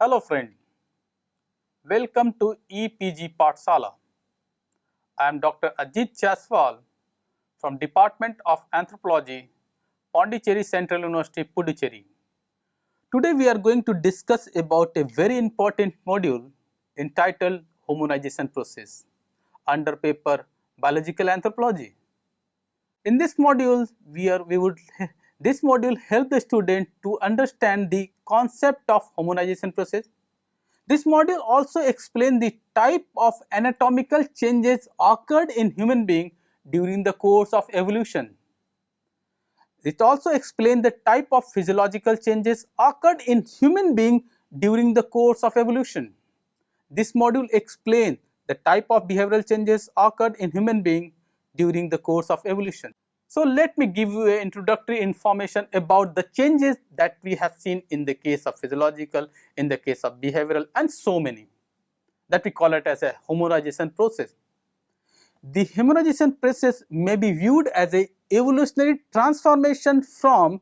Hello friend, welcome to EPG Pathsala. I am Dr. Ajit Chaswal from Department of Anthropology, Pondicherry Central University, Puducherry. Today we are going to discuss about a very important module entitled Hominization process under paper Biological Anthropology. In this module, this module help the student to understand the concept of hominization process. This module also explains the type of anatomical changes occurred in human being during the course of evolution. It also explains the type of physiological changes occurred in human being during the course of evolution. This module explains the type of behavioral changes occurred in human being during the course of evolution. So let me give you an introductory information about the changes that we have seen in the case of physiological, in the case of behavioral, and so many, that we call it as a hominization process. The hominization process may be viewed as a evolutionary transformation from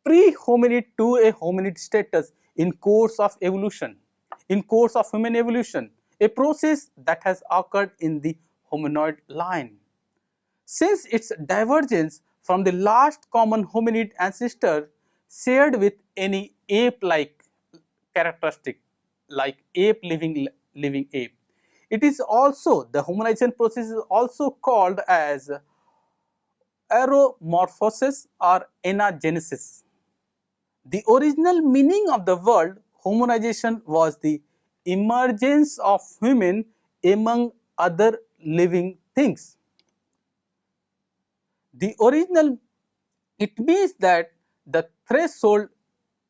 pre-hominid to a hominid status in course of evolution, in course of human evolution, a process that has occurred in the hominoid line. Since its divergence from the last common hominid ancestor shared with any ape-like characteristic, like living ape, it is also, the hominization process is also called as aeromorphosis or anagenesis. The original meaning of the word hominization was the emergence of human among other living things. The original, it means that the threshold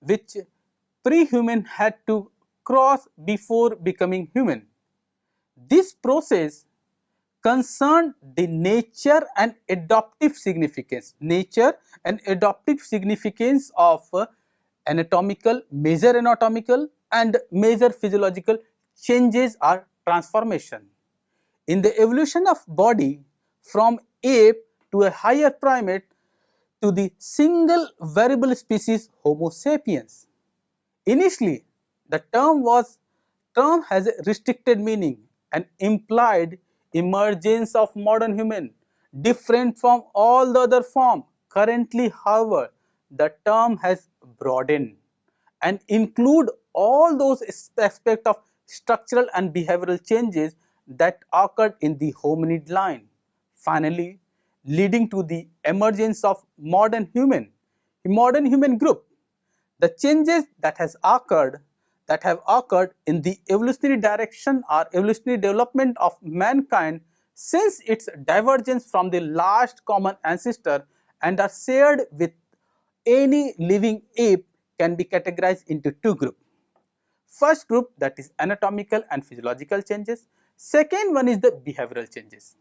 which pre-human had to cross before becoming human. This process concerned the nature and adaptive significance, of anatomical, major anatomical and major physiological changes or transformation. In the evolution of body from ape to a higher primate to the single variable species Homo sapiens. Initially, the term has a restricted meaning and implied emergence of modern human, different from all the other form. Currently, however, the term has broadened and include all those aspects of structural and behavioral changes that occurred in the hominid line, finally leading to the emergence of modern human group. The changes that have occurred in the evolutionary direction or evolutionary development of mankind since its divergence from the last common ancestor and are shared with any living ape can be categorized into two groups. First group, that is anatomical and physiological changes. Second one is the behavioral changes.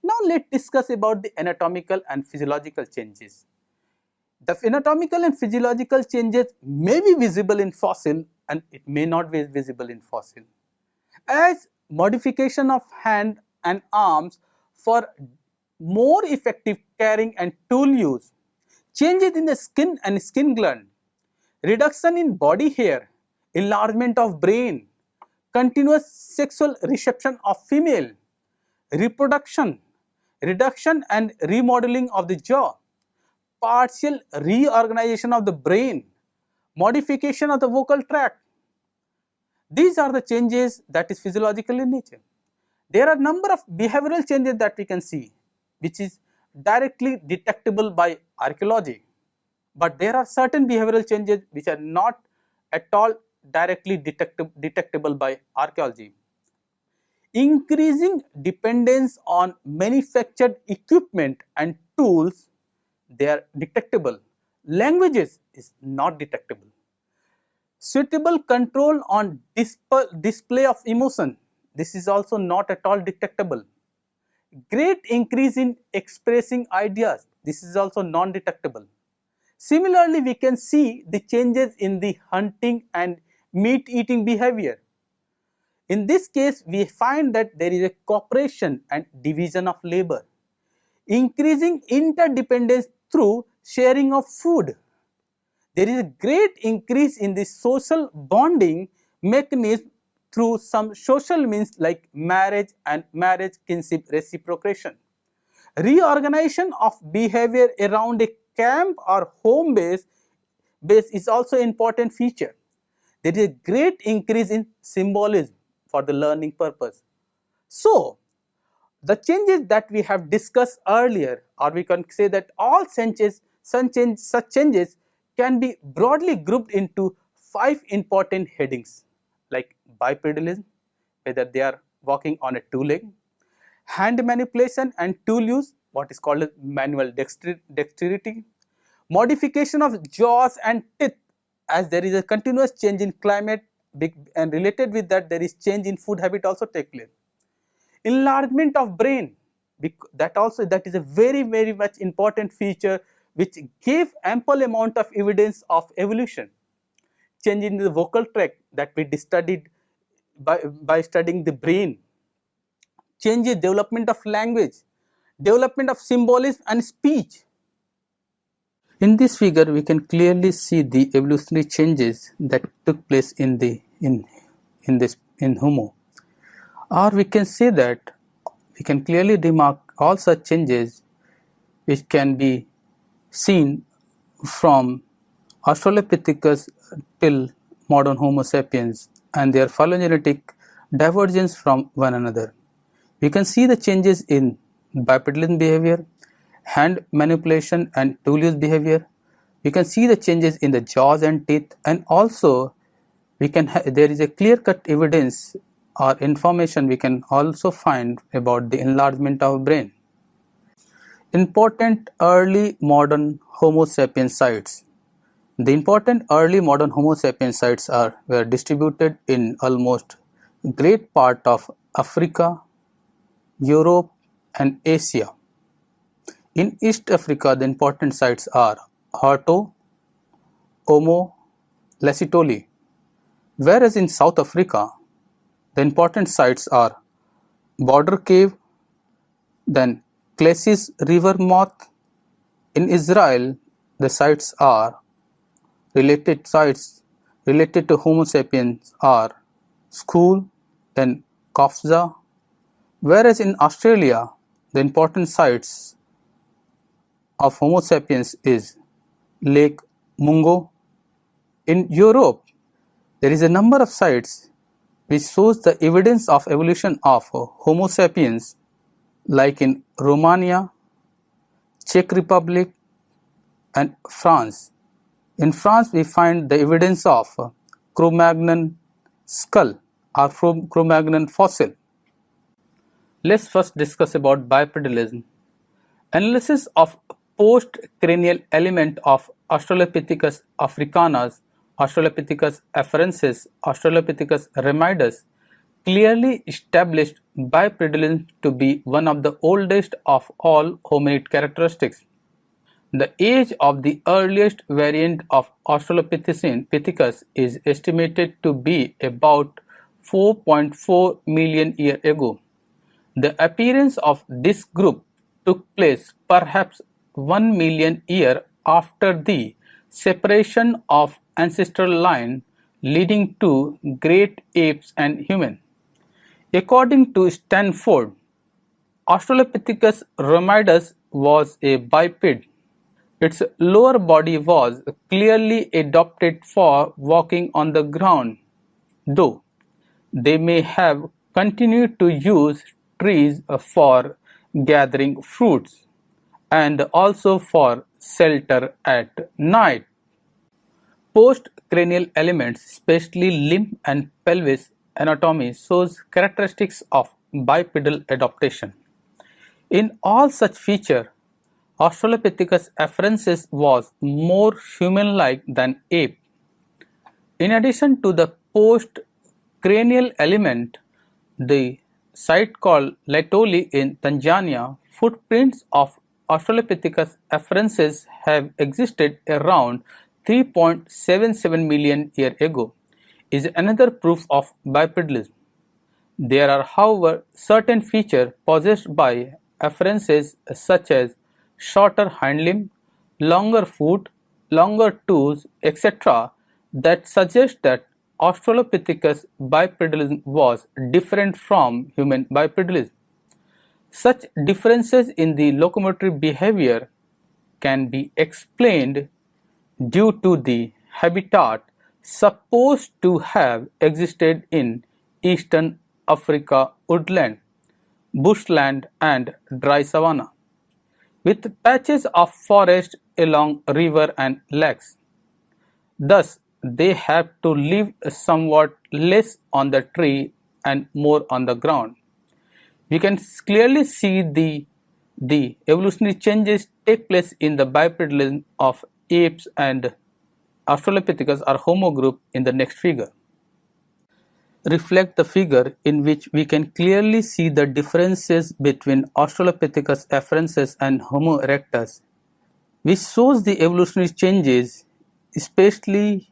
Now let's discuss about the anatomical and physiological changes. The anatomical and physiological changes may be visible in fossil and it may not be visible in fossil. As modification of hand and arms for more effective carrying and tool use, changes in the skin and skin gland, reduction in body hair, enlargement of brain, continuous sexual reception of female, reproduction, reduction and remodeling of the jaw, partial reorganization of the brain, modification of the vocal tract. These are the changes that is physiological in nature. There are number of behavioral changes that we can see, which is directly detectable by archaeology. But there are certain behavioral changes which are not at all directly detectable by archaeology. Increasing dependence on manufactured equipment and tools, they are detectable. Languages is not detectable. Suitable control on display of emotion, this is also not at all detectable. Great increase in expressing ideas, this is also non-detectable. Similarly, we can see the changes in the hunting and meat eating behavior. In this case, we find that there is a cooperation and division of labor, increasing interdependence through sharing of food. There is a great increase in the social bonding mechanism through some social means like marriage and marriage kinship reciprocation. Reorganization of behavior around a camp or home base is also an important feature. There is a great increase in symbolism for the learning purpose. So, the changes that we have discussed earlier, or we can say that all such changes can be broadly grouped into 5 important headings like bipedalism, whether they are walking on a two leg, hand manipulation and tool use, what is called as manual dexterity, modification of jaws and teeth, as there is a continuous change in climate, and related with that there is change in food habit also take place. Enlargement of brain, that is a very much important feature which gave ample amount of evidence of evolution. Change in the vocal tract that we studied by studying the brain. Changes development of language, development of symbolism and speech. In this figure, we can clearly see the evolutionary changes that took place in Homo. Or we can say that we can clearly remark all such changes which can be seen from Australopithecus till modern Homo sapiens and their phylogenetic divergence from one another. We can see the changes in bipedalism behavior, hand manipulation and tool use behavior. We can see the changes in the jaws and teeth, and also there is a clear-cut evidence or information we can also find about the enlargement of brain. Important early modern Homo sapiens sites. The important early modern Homo sapiens sites were distributed in almost great part of Africa, Europe and Asia. In East Africa, the important sites are Hato, Omo, Lesotho, whereas in South Africa, the important sites are Border Cave, then Classis River Moth. In Israel, the sites related to Homo sapiens are School, then Kafza, whereas in Australia, the important sites of Homo sapiens is Lake Mungo. In Europe, there is a number of sites which shows the evidence of evolution of Homo sapiens, like in Romania, Czech Republic and France. In France, we find the evidence of Cro-Magnon skull or Cro-Magnon fossil. Let's first discuss about bipedalism. Analysis of post-cranial element of Australopithecus africanus, Australopithecus afarensis, Australopithecus ramidus clearly established bipedalism to be one of the oldest of all hominid characteristics. The age of the earliest variant of Australopithecus is estimated to be about 4.4 million years ago. The appearance of this group took place perhaps 1 million years after the separation of ancestral line leading to great apes and human. According to Stanford, Australopithecus ramidus was a biped. Its lower body was clearly adapted for walking on the ground, though they may have continued to use trees for gathering fruits and also for shelter at night. Post-cranial elements, especially limb and pelvis anatomy, shows characteristics of bipedal adaptation. In all such features, Australopithecus afarensis was more human-like than ape. In addition to the post-cranial element, the site called Laetoli in Tanzania, footprints of Australopithecus afarensis have existed around 3.77 million years ago, is another proof of bipedalism. There are, however, certain features possessed by afarensis such as shorter hind limb, longer foot, longer toes, etc. that suggest that Australopithecus bipedalism was different from human bipedalism. Such differences in the locomotory behavior can be explained due to the habitat supposed to have existed in eastern Africa woodland, bushland and dry savanna, with patches of forest along river and lakes. Thus, they have to live somewhat less on the tree and more on the ground. We can clearly see the evolutionary changes take place in the bipedalism of apes and Australopithecus or Homo group in the next figure. Reflect the figure in which we can clearly see the differences between Australopithecus afarensis and Homo erectus, which shows the evolutionary changes especially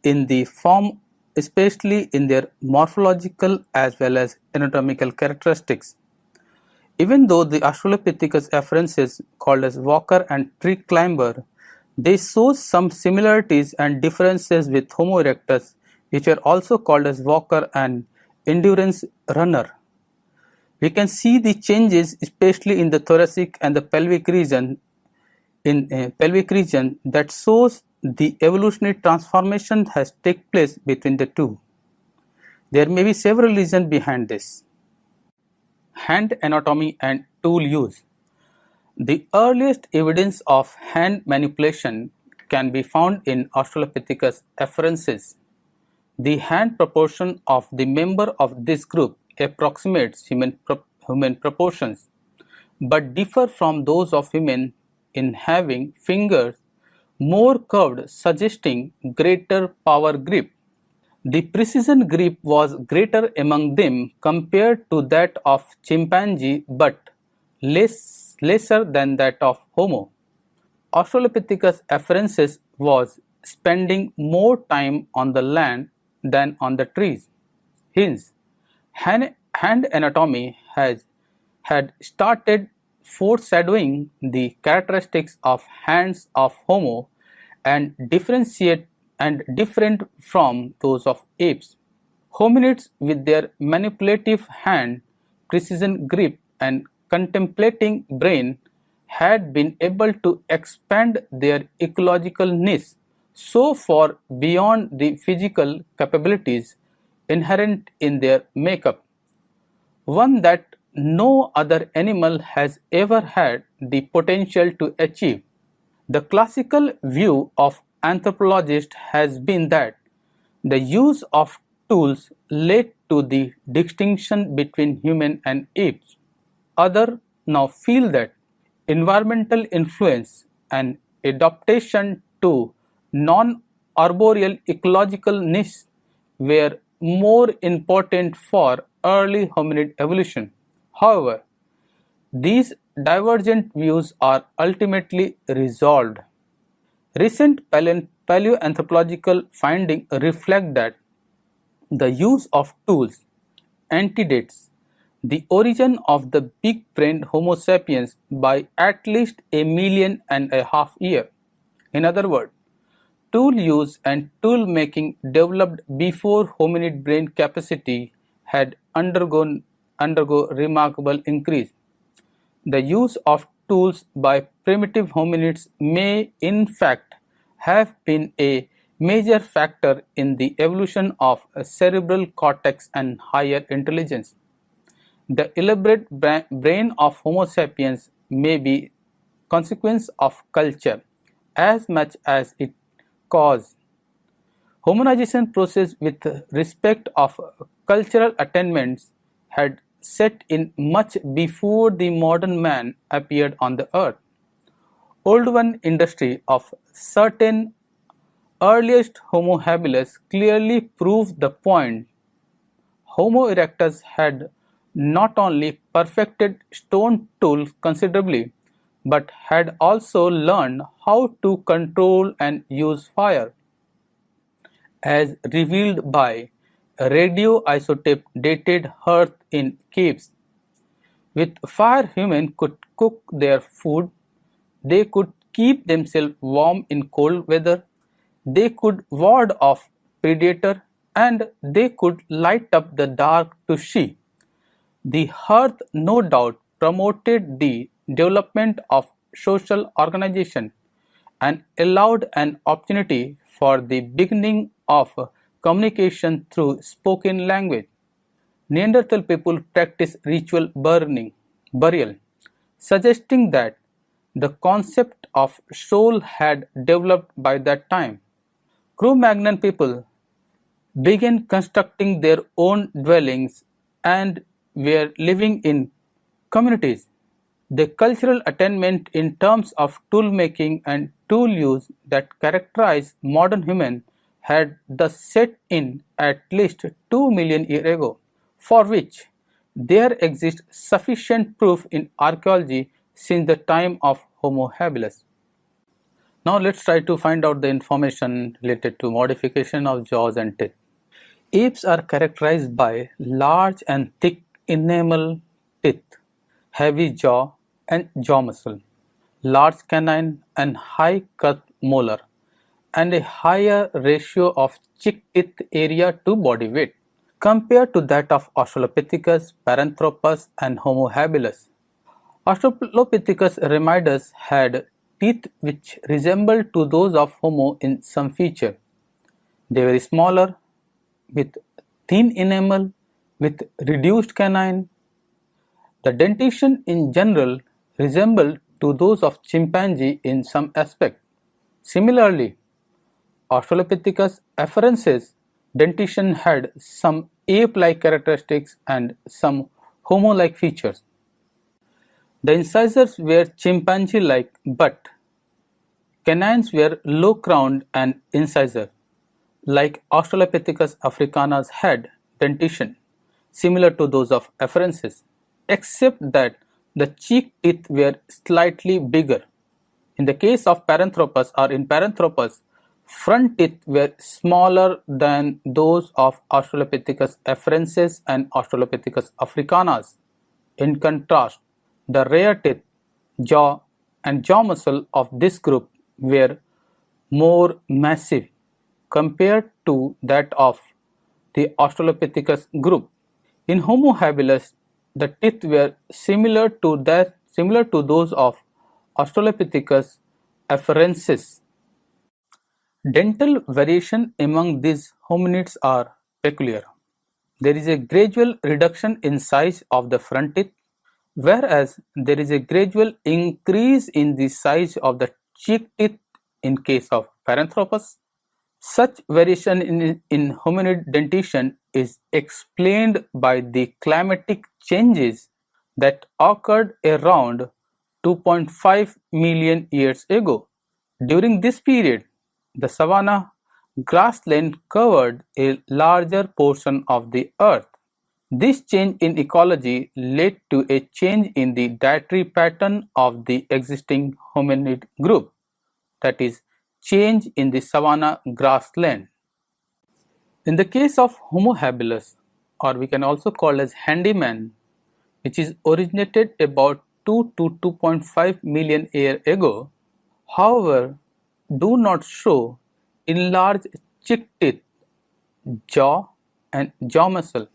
in the form, especially in their morphological as well as anatomical characteristics. Even though the Australopithecus afarensis, called as walker and tree climber, they show some similarities and differences with Homo erectus, which are also called as walker and endurance runner. We can see the changes especially in the thoracic and the pelvic region, that shows the evolutionary transformation has taken place between the two. There may be several reasons behind this. Hand anatomy and tool use. The earliest evidence of hand manipulation can be found in Australopithecus afarensis. The hand proportion of the member of this group approximates human proportions, but differ from those of women in having fingers more curved, suggesting greater power grip. The precision grip was greater among them compared to that of chimpanzee, but lesser than that of Homo. Australopithecus afarensis was spending more time on the land than on the trees. Hence, hand anatomy had started foreshadowing the characteristics of hands of Homo and different from those of apes. Hominids with their manipulative hand, precision grip and contemplating brain had been able to expand their ecological niche so far beyond the physical capabilities inherent in their makeup, one that no other animal has ever had the potential to achieve. The classical view of anthropologists has been that the use of tools led to the distinction between human and apes. Others now feel that environmental influence and adaptation to non-arboreal ecological niches were more important for early hominid evolution. However, these divergent views are ultimately resolved. Recent paleoanthropological findings reflect that the use of tools antedates the origin of the big-brained Homo sapiens by at least 1.5 million years. In other words, tool use and tool making developed before hominid brain capacity had undergone remarkable increase. The use of tools by primitive hominids may in fact have been a major factor in the evolution of a cerebral cortex and higher intelligence. The elaborate brain of Homo sapiens may be consequence of culture as much as it cause. Hominization process with respect of cultural attainments had set in much before the modern man appeared on the earth. Old One industry of certain earliest Homo habilis clearly proved the point. Homo erectus had not only perfected stone tools considerably, but had also learned how to control and use fire, as revealed by radioisotope dated hearth in caves. With fire, humans could cook their food, they could keep themselves warm in cold weather, they could ward off predator, and they could light up the dark to see. The hearth no doubt promoted the development of social organization and allowed an opportunity for the beginning of communication through spoken language. Neanderthal people practiced ritual burial, suggesting that the concept of soul had developed by that time. Cro-Magnon people began constructing their own dwellings and were living in communities. The cultural attainment in terms of tool making and tool use that characterize modern humans had thus set in at least 2 million years ago, for which there exists sufficient proof in archaeology since the time of Homo habilis. Now let's try to find out the information related to modification of jaws and teeth. Apes are characterized by large and thick enamel teeth, heavy jaw and jaw muscle, large canine and high curved molar, and a higher ratio of cheek teeth area to body weight compared to that of Australopithecus, Paranthropus, and Homo habilis. Australopithecus remidus had teeth which resembled to those of Homo in some feature. They were smaller, with thin enamel, with reduced canine. The dentition in general resembled to those of chimpanzee in some aspect. Similarly, Australopithecus afarensis dentition had some ape-like characteristics and some Homo-like features. The incisors were chimpanzee-like, but canines were low-crowned and incisor, like Australopithecus africanus had dentition, similar to those of afarensis, except that the cheek teeth were slightly bigger. In the case of Paranthropus or in Paranthropus, front teeth were smaller than those of Australopithecus afarensis and Australopithecus africanus. In contrast, the rear teeth, jaw, and jaw muscle of this group were more massive compared to that of the Australopithecus group. In Homo habilis, the teeth were similar to those of Australopithecus afarensis. Dental variation among these hominids are peculiar. There is a gradual reduction in size of the front teeth, whereas there is a gradual increase in the size of the cheek teeth in case of Paranthropus. Such variation in hominid dentition is explained by the climatic changes that occurred around 2.5 million years ago. During this period, the savanna grassland covered a larger portion of the earth. This change in ecology led to a change in the dietary pattern of the existing hominid group, that is, change in the savanna grassland. In the case of Homo habilis, or we can also call as handyman, which is originated about 2 to 2.5 million years ago, however, do not show enlarged cheek teeth, jaw, and jaw muscle.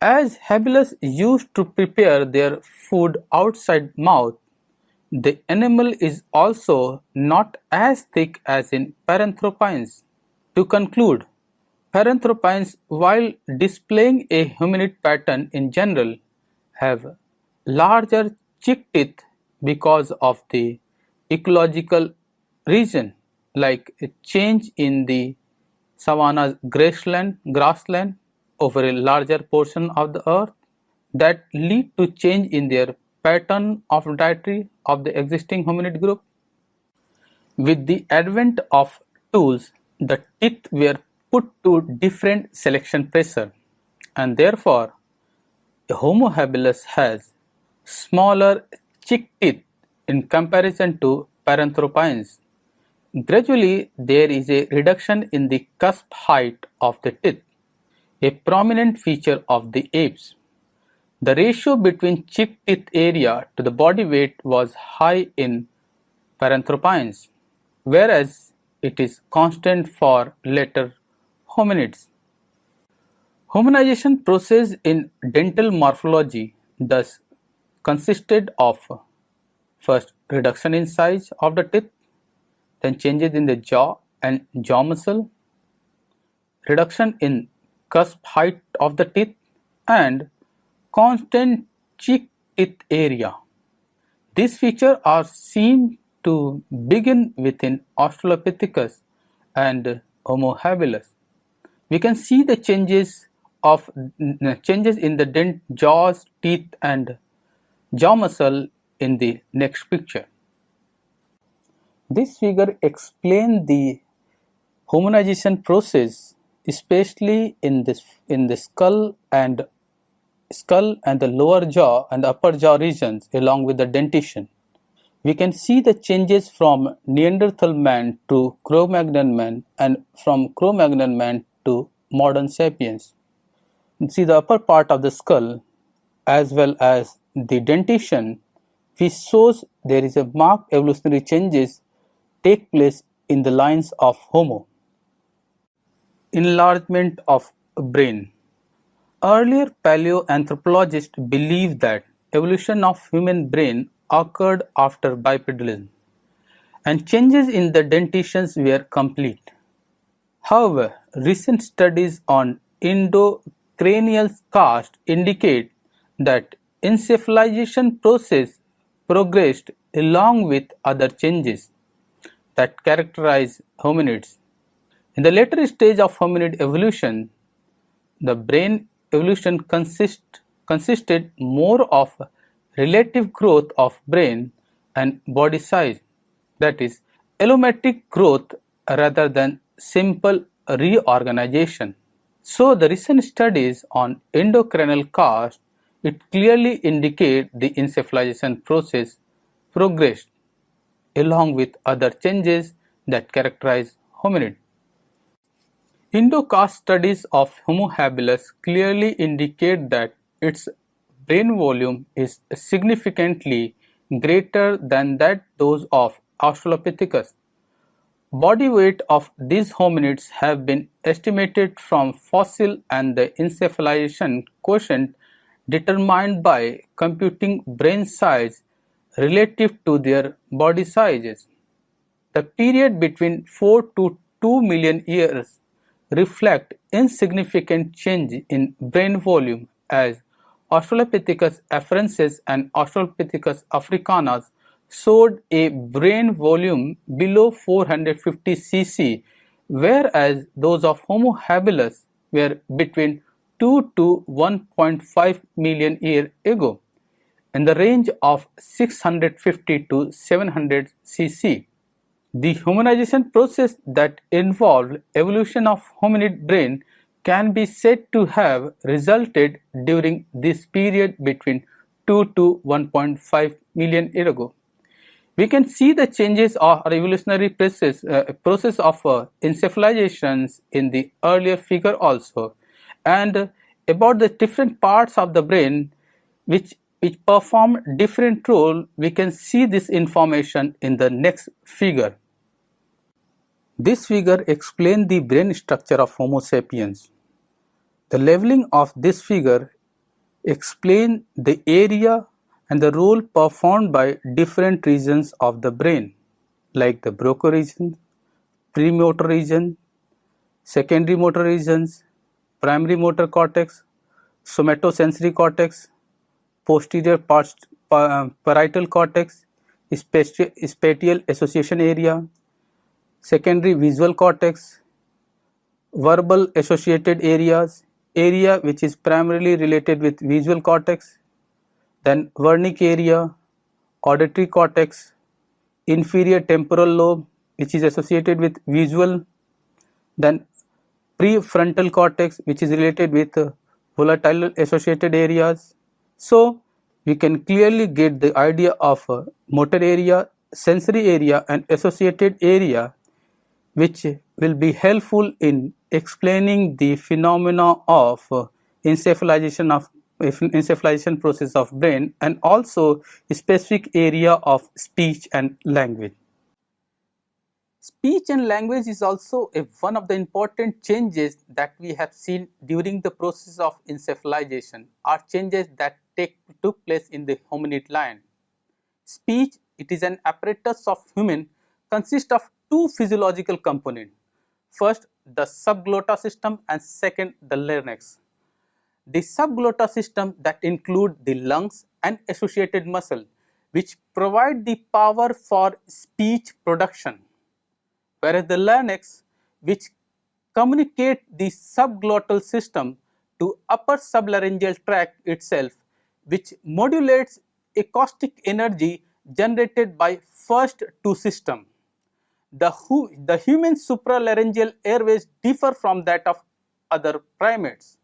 As habilis used to prepare their food outside mouth, the enamel is also not as thick as in paranthropines. To conclude, paranthropines, while displaying a hominid pattern in general, have larger cheek teeth because of the ecological reason, like a change in the savanna's grassland over a larger portion of the earth that lead to change in their pattern of dietary of the existing hominid group. With the advent of tools, the teeth were put to different selection pressure, and therefore Homo habilis has smaller cheek teeth in comparison to paranthropines. Gradually, there is a reduction in the cusp height of the teeth, a prominent feature of the apes. The ratio between cheek teeth area to the body weight was high in paranthropines, whereas it is constant for later hominids. Hominization process in dental morphology thus consisted of first reduction in size of the teeth, then changes in the jaw and jaw muscle, reduction in cusp height of the teeth, and constant cheek teeth area. These features are seen to begin within Australopithecus and Homo habilis. We can see the changes in the dent, jaws, teeth, and jaw muscle in the next picture. This figure explains the hominization process, especially in the skull and the lower jaw and upper jaw regions, along with the dentition. We can see the changes from Neanderthal man to Cro-Magnon man and from Cro-Magnon man to modern sapiens. See the upper part of the skull as well as the dentition, which shows there is a marked evolutionary changes take place in the lines of Homo. Enlargement of brain. Earlier paleoanthropologists believed that evolution of human brain occurred after bipedalism, and changes in the dentitions were complete. However, recent studies on endocranial cast indicate that encephalization process progressed along with other changes that characterize hominids. In the later stage of hominid evolution, the brain evolution consisted more of relative growth of brain and body size, that is, allometric growth rather than simple reorganization. So the recent studies on endocranial cast, it clearly indicate the encephalization process progressed along with other changes that characterize hominid. Endocast studies of Homo habilis clearly indicate that its brain volume is significantly greater than those of Australopithecus. Body weight of these hominids have been estimated from fossil and the encephalization quotient determined by computing brain size relative to their body sizes. The period between 4 to 2 million years reflect insignificant change in brain volume as Australopithecus afarensis and Australopithecus africanus showed a brain volume below 450 cc, whereas those of Homo habilis were between 2 to 1.5 million years ago, in the range of 650 to 700 cc. The hominization process that involved evolution of hominid brain can be said to have resulted during this period between 2 to 1.5 million years ago. We can see the changes or evolutionary process of encephalizations in the earlier figure also, and about the different parts of the brain which perform different role. We can see this information in the next figure. This figure explains the brain structure of Homo sapiens. The leveling of this figure explains the area and the role performed by different regions of the brain, like the Broca region, premotor region, secondary motor regions, primary motor cortex, somatosensory cortex, posterior parietal cortex, spatial association area, secondary visual cortex, verbal associated areas, area which is primarily related with visual cortex, then wernicke area, auditory cortex, inferior temporal lobe which is associated with visual, then prefrontal cortex which is related with volatile associated areas. So we can clearly get the idea of motor area, sensory area and associated area, which will be helpful in explaining the phenomena of encephalization process of brain and also a specific area of speech and language. Speech and language is also one of the important changes that we have seen during the process of encephalization, or changes that took place in the hominid line. Speech, it is an apparatus of human, consists of two physiological components. First, the subglottal system, and second, the larynx. The subglottal system that include the lungs and associated muscle, which provide the power for speech production, whereas the larynx, which communicate the subglottal system to upper sublaryngeal tract itself, which modulates acoustic energy generated by first two systems. The human supralaryngeal airways differ from that of other primates.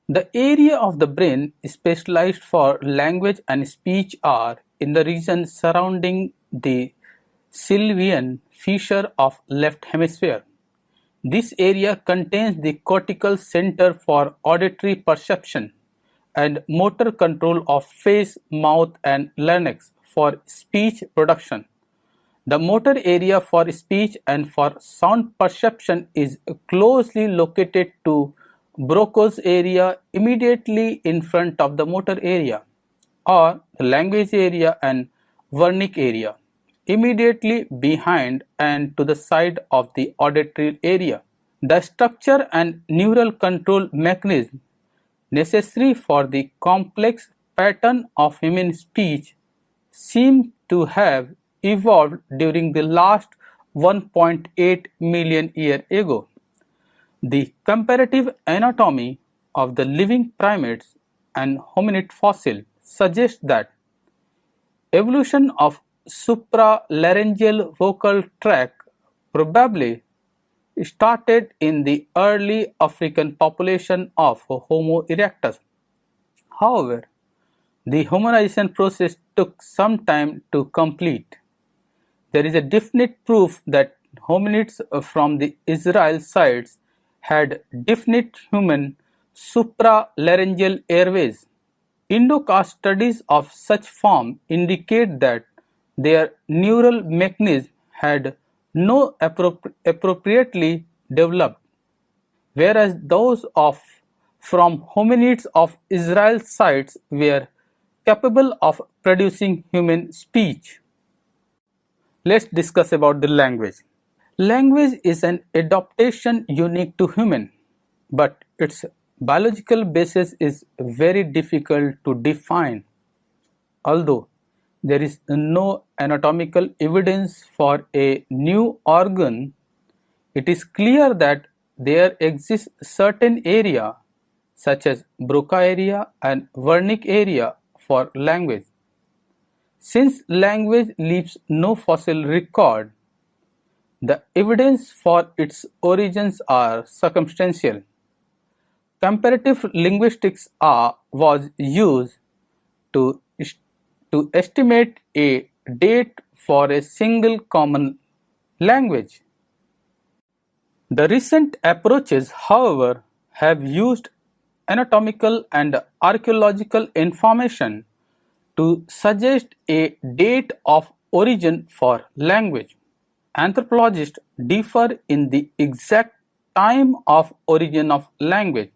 The area of the brain specialized for language and speech are in the region surrounding the sylvian fissure of left hemisphere. This area contains the cortical center for auditory perception and motor control of face, mouth, and larynx for speech production. The motor area for speech and for sound perception is closely located to Broca's area immediately in front of the motor area, or the language area and Wernicke area immediately behind and to the side of the auditory area. The structure and neural control mechanism necessary for the complex pattern of human speech seem to have evolved during the last 1.8 million years ago. The comparative anatomy of the living primates and hominid fossil suggests that evolution of supralaryngeal vocal tract probably started in the early African population of Homo erectus. However, the hominization process took some time to complete. There is a definite proof that hominids from the Israel sites had definite human supralaryngeal airways. Indo-Cast studies of such form indicate that their neural mechanism had no appropriately developed, whereas those from hominids of Israel sites were capable of producing human speech. Let's discuss about the language. Language is an adaptation unique to human, but its biological basis is very difficult to define. Although there is no anatomical evidence for a new organ, it is clear that there exists certain area such as Broca area and Wernicke area for language. Since language leaves no fossil record, the evidence for its origins are circumstantial. Comparative linguistics was used to estimate a date for a single common language. The recent approaches, however, have used anatomical and archaeological information to suggest a date of origin for language. Anthropologists differ in the exact time of origin of language.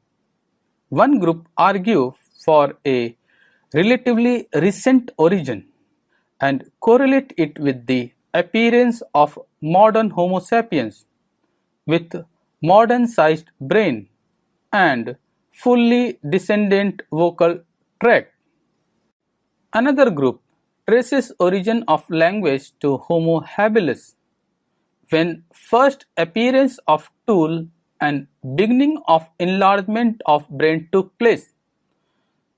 One group argues for a relatively recent origin and correlate it with the appearance of modern Homo sapiens with modern sized brain and fully descendant vocal tract. Another group traces origin of language to Homo habilis, when first appearance of tool and beginning of enlargement of brain took place.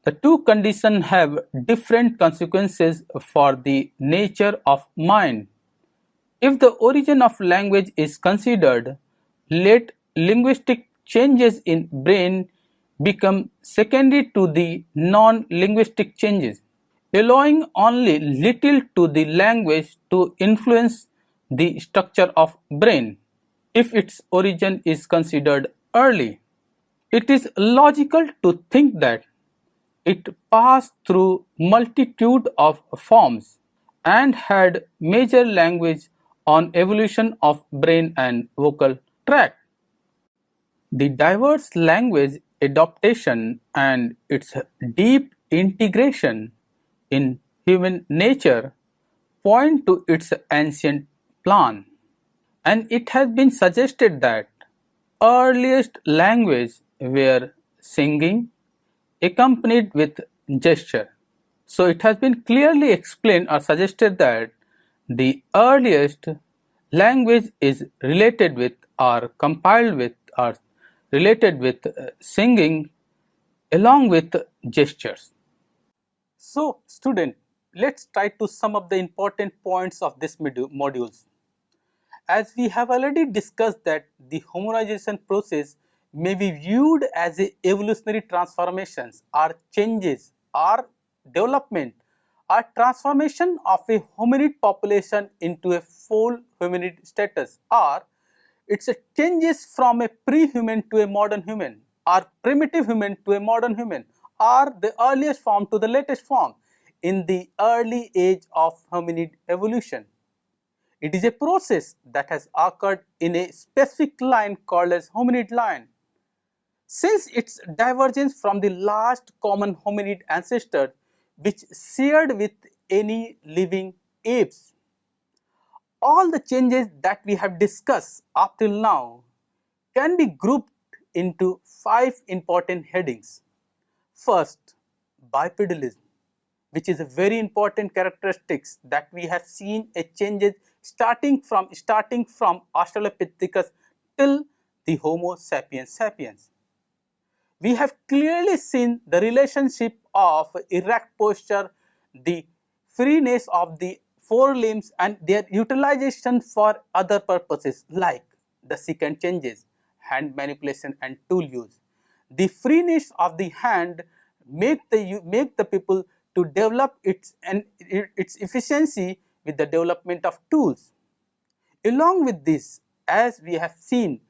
The two conditions have different consequences for the nature of mind. If the origin of language is considered, let linguistic changes in brain become secondary to the non-linguistic changes, allowing only little to the language to influence the structure of brain if its origin is considered early. It is logical to think that it passed through multitude of forms and had major language on evolution of brain and vocal tract. The diverse language adaptation and its deep integration in human nature point to its ancient plan, and it has been suggested that earliest language were singing accompanied with gesture. So it has been clearly explained or suggested that the earliest language is related with or compiled with or related with singing along with gestures. So student, let's try to sum up the important points of this modules. As we have already discussed that the hominization process may be viewed as a evolutionary transformations or changes or development or transformation of a hominid population into a full hominid status, or it's a changes from a pre-human to a modern human or primitive human to a modern human or the earliest form to the latest form in the early age of hominid evolution. It is a process that has occurred in a specific line called as hominid line. Since its divergence from the last common hominid ancestor which shared with any living apes. All the changes that we have discussed up till now can be grouped into 5 important headings. First, bipedalism, which is a very important characteristics that we have seen a changes starting from Australopithecus till the Homo sapiens sapiens. We have clearly seen the relationship of erect posture, the freeness of the forelimbs and their utilization for other purposes like the second changes, hand manipulation and tool use. The freeness of the hand make the people to develop its efficiency with the development of tools. Along with this, as we have seen,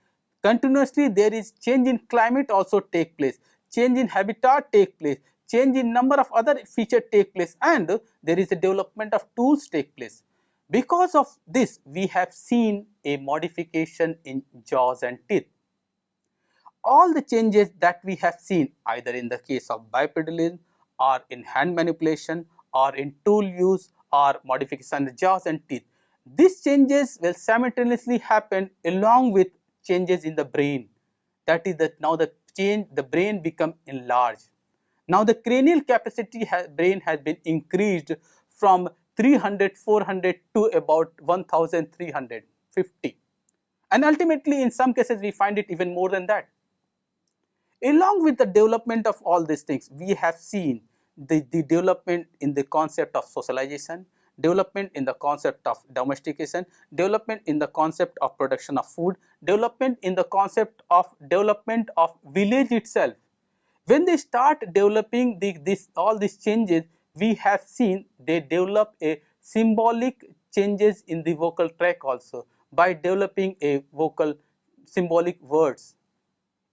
continuously there is change in climate also take place, change in habitat take place, change in number of other features take place, and there is a development of tools take place. Because of this, we have seen a modification in jaws and teeth. All the changes that we have seen either in the case of bipedalism or in hand manipulation or in tool use or modification in jaws and teeth, these changes will simultaneously happen along with changes in the brain. That is that now the brain become enlarged. Now the cranial capacity brain has been increased from 300, 400 to about 1350, and ultimately in some cases we find it even more than that. Along with the development of all these things, we have seen the development in the concept of socialization, development in the concept of domestication, development in the concept of production of food, development in the concept of development of village itself. When they start developing all these changes, we have seen they develop a symbolic changes in the vocal tract also by developing a vocal symbolic words.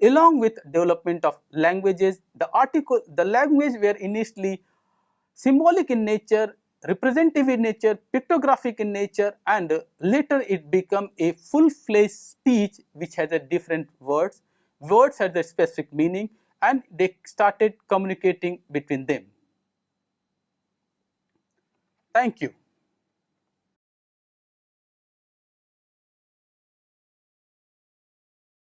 Along with development of languages, the language were initially symbolic in nature, representative in nature, pictographic in nature, and later it became a full-fledged speech which has a different words. Words had a specific meaning and they started communicating between them. Thank you.